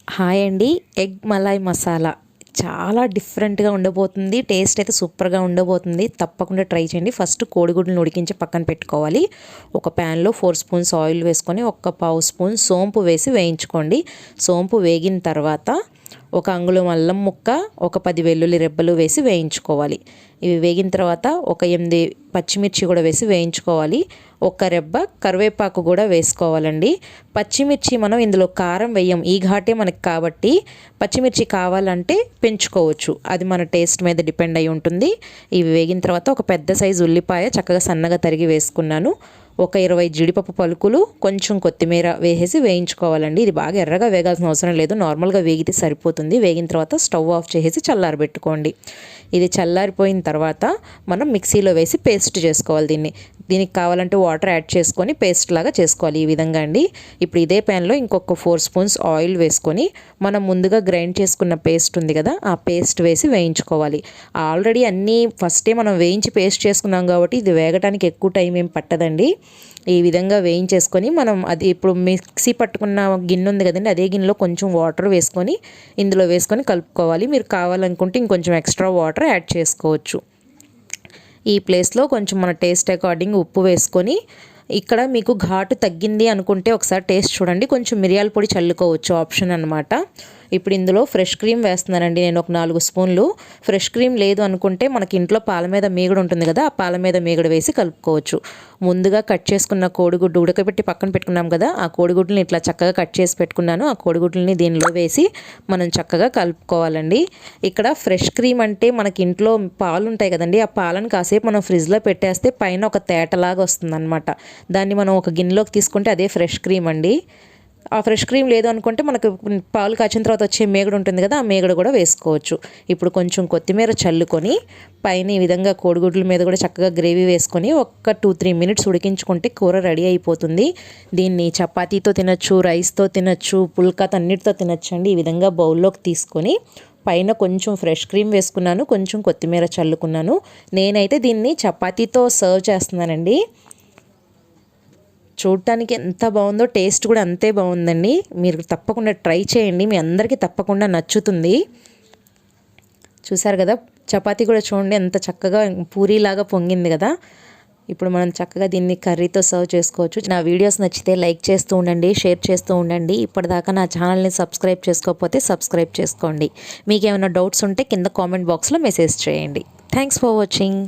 Hi అండి. Egg Malay masala చాలా డిఫరెంట్గా ఉండబోతుంది. టేస్ట్ అయితే సూపర్గా ఉండబోతుంది. తప్పకుండా ట్రై చేయండి. ఫస్ట్ కోడిగుడ్లను ఉడికించి పక్కన పెట్టుకోవాలి. ఒక ప్యాన్లో 4 స్పూన్స్ ఆయిల్ వేసుకొని ఒక పావు స్పూన్ సోంపు వేసి వేయించుకోండి. సోంపు వేగిన తర్వాత ఒక అంగుళం అల్లం ముక్క, ఒక 10 వెల్లుల్లి రెబ్బలు వేసి వేయించుకోవాలి. ఇవి వేగిన తర్వాత ఒక 8 పచ్చిమిర్చి కూడా వేసి వేయించుకోవాలి. ఒక రెబ్బ కరివేపాకు కూడా వేసుకోవాలండి. పచ్చిమిర్చి మనం ఇందులో కారం వేయం, ఈ ఘాటే మనకి కాబట్టి పచ్చిమిర్చి కావాలంటే పెంచుకోవచ్చు. అది మన టేస్ట్ మీద డిపెండ్ అయి ఉంటుంది. ఇవి వేగిన తర్వాత ఒక పెద్ద సైజు ఉల్లిపాయ చక్కగా సన్నగా తరిగి వేసుకున్నాను. ఒక 20 జీడిపప్పు పలుకులు, కొంచెం కొత్తిమీర వేసేసి వేయించుకోవాలండి. ఇది బాగా ఎర్రగా వేగాల్సిన అవసరం లేదు, నార్మల్గా వేగితే సరిపోతుంది. వేగిన తర్వాత స్టవ్ ఆఫ్ చేసేసి చల్లారబెట్టుకోండి. ఇది చల్లారిపోయిన తర్వాత మనం మిక్సీలో వేసి పేస్ట్ చేసుకోవాలి. దీనికి కావాలంటే వాటర్ యాడ్ చేసుకొని పేస్ట్ లాగా చేసుకోవాలి. ఈ విధంగా అండి. ఇప్పుడు ఇదే ప్యాన్లో ఇంకొక 4 స్పూన్స్ ఆయిల్ వేసుకొని మనం ముందుగా గ్రైండ్ చేసుకున్న పేస్ట్ ఉంది కదా, ఆ పేస్ట్ వేసి వేయించుకోవాలి. ఆల్రెడీ అన్నీ ఫస్టే మనం వేయించి పేస్ట్ చేసుకున్నాం కాబట్టి ఇది వేగటానికి ఎక్కువ టైం ఏం పట్టదండి. ఈ విధంగా వేయించేసుకొని మనం అది ఇప్పుడు మిక్సీ పట్టుకున్న గిన్నె ఉంది కదండి, అదే గిన్నెలో కొంచెం వాటర్ వేసుకొని ఇందులో వేసుకొని కలుపుకోవాలి. మీరు కావాలనుకుంటే ఇంకొంచెం ఎక్స్ట్రా వాటర్ యాడ్ చేసుకోవచ్చు. ఈ ప్లేస్లో కొంచెం మన టేస్ట్ అకార్డింగ్ ఉప్పు వేసుకొని, ఇక్కడ మీకు ఘాటు తగ్గింది అనుకుంటే ఒకసారి టేస్ట్ చూడండి. కొంచెం మిరియాల పొడి చల్లుకోవచ్చు, ఆప్షన్ అనమాట. ఇప్పుడు ఇందులో ఫ్రెష్ క్రీమ్ వేస్తున్నానండి నేను ఒక 4 స్పూన్లు. ఫ్రెష్ క్రీమ్ లేదు అనుకుంటే మనకి ఇంట్లో పాల మీద మీగడ ఉంటుంది కదా, ఆ పాల మీద మీగడ వేసి కలుపుకోవచ్చు. ముందుగా కట్ చేసుకున్న కోడిగుడ్డు ఉడకబెట్టి పక్కన పెట్టుకున్నాం కదా, ఆ కోడిగుడ్లని ఇట్లా చక్కగా కట్ చేసి పెట్టుకున్నాను. ఆ కోడిగుడ్లని దీనిలో వేసి మనం చక్కగా కలుపుకోవాలండి. ఇక్కడ ఫ్రెష్ క్రీమ్ అంటే మనకి ఇంట్లో పాలు ఉంటాయి కదండి, ఆ పాలను కాసేపు మనం ఫ్రిడ్జ్లో పెట్టేస్తే పైన ఒక తేటలాగా వస్తుందన్నమాట. దాన్ని మనం ఒక గిన్నెలోకి తీసుకుంటే అదే ఫ్రెష్ క్రీమ్ అండి. ఆ ఫ్రెష్ క్రీమ్ లేదు అనుకుంటే మనకు పాలు కాచిన తర్వాత వచ్చే మేగడ ఉంటుంది కదా, ఆ మేగడ కూడా వేసుకోవచ్చు. ఇప్పుడు కొంచెం కొత్తిమీర చల్లుకొని పైన ఈ విధంగా కోడిగుడ్ల మీద కూడా చక్కగా గ్రేవీ వేసుకొని ఒక 2-3 మినిట్స్ ఉడికించుకుంటే కూర రెడీ అయిపోతుంది. దీన్ని చపాతీతో తినచ్చు, రైస్తో తినచ్చు, పుల్కాతో అన్నిటితో తినచ్చు అండి. ఈ విధంగా బౌల్లోకి తీసుకొని పైన కొంచెం ఫ్రెష్ క్రీమ్ వేసుకున్నాను, కొంచెం కొత్తిమీర చల్లుకున్నాను. నేనైతే దీన్ని చపాతీతో సర్వ్ చేస్తున్నానండి. చూడటానికి ఎంత బాగుందో టేస్ట్ కూడా అంతే బాగుందండి. మీరు తప్పకుండా ట్రై చేయండి, మీ అందరికీ తప్పకుండా నచ్చుతుంది. చూసారు కదా, చపాతీ కూడా చూడండి ఎంత చక్కగా పూరీలాగా పొంగింది కదా. ఇప్పుడు మనం చక్కగా దీన్ని కర్రీతో సర్వ్ చేసుకోవచ్చు. నా వీడియోస్ నచ్చితే లైక్ చేస్తూ ఉండండి, షేర్ చేస్తూ ఉండండి. ఇప్పటిదాకా నా ఛానల్ని సబ్స్క్రైబ్ చేసుకోకపోతే సబ్స్క్రైబ్ చేసుకోండి. మీకు ఏమైనా డౌట్స్ ఉంటే కింద కామెంట్ బాక్స్లో మెసేజ్ చేయండి. Thanks for watching.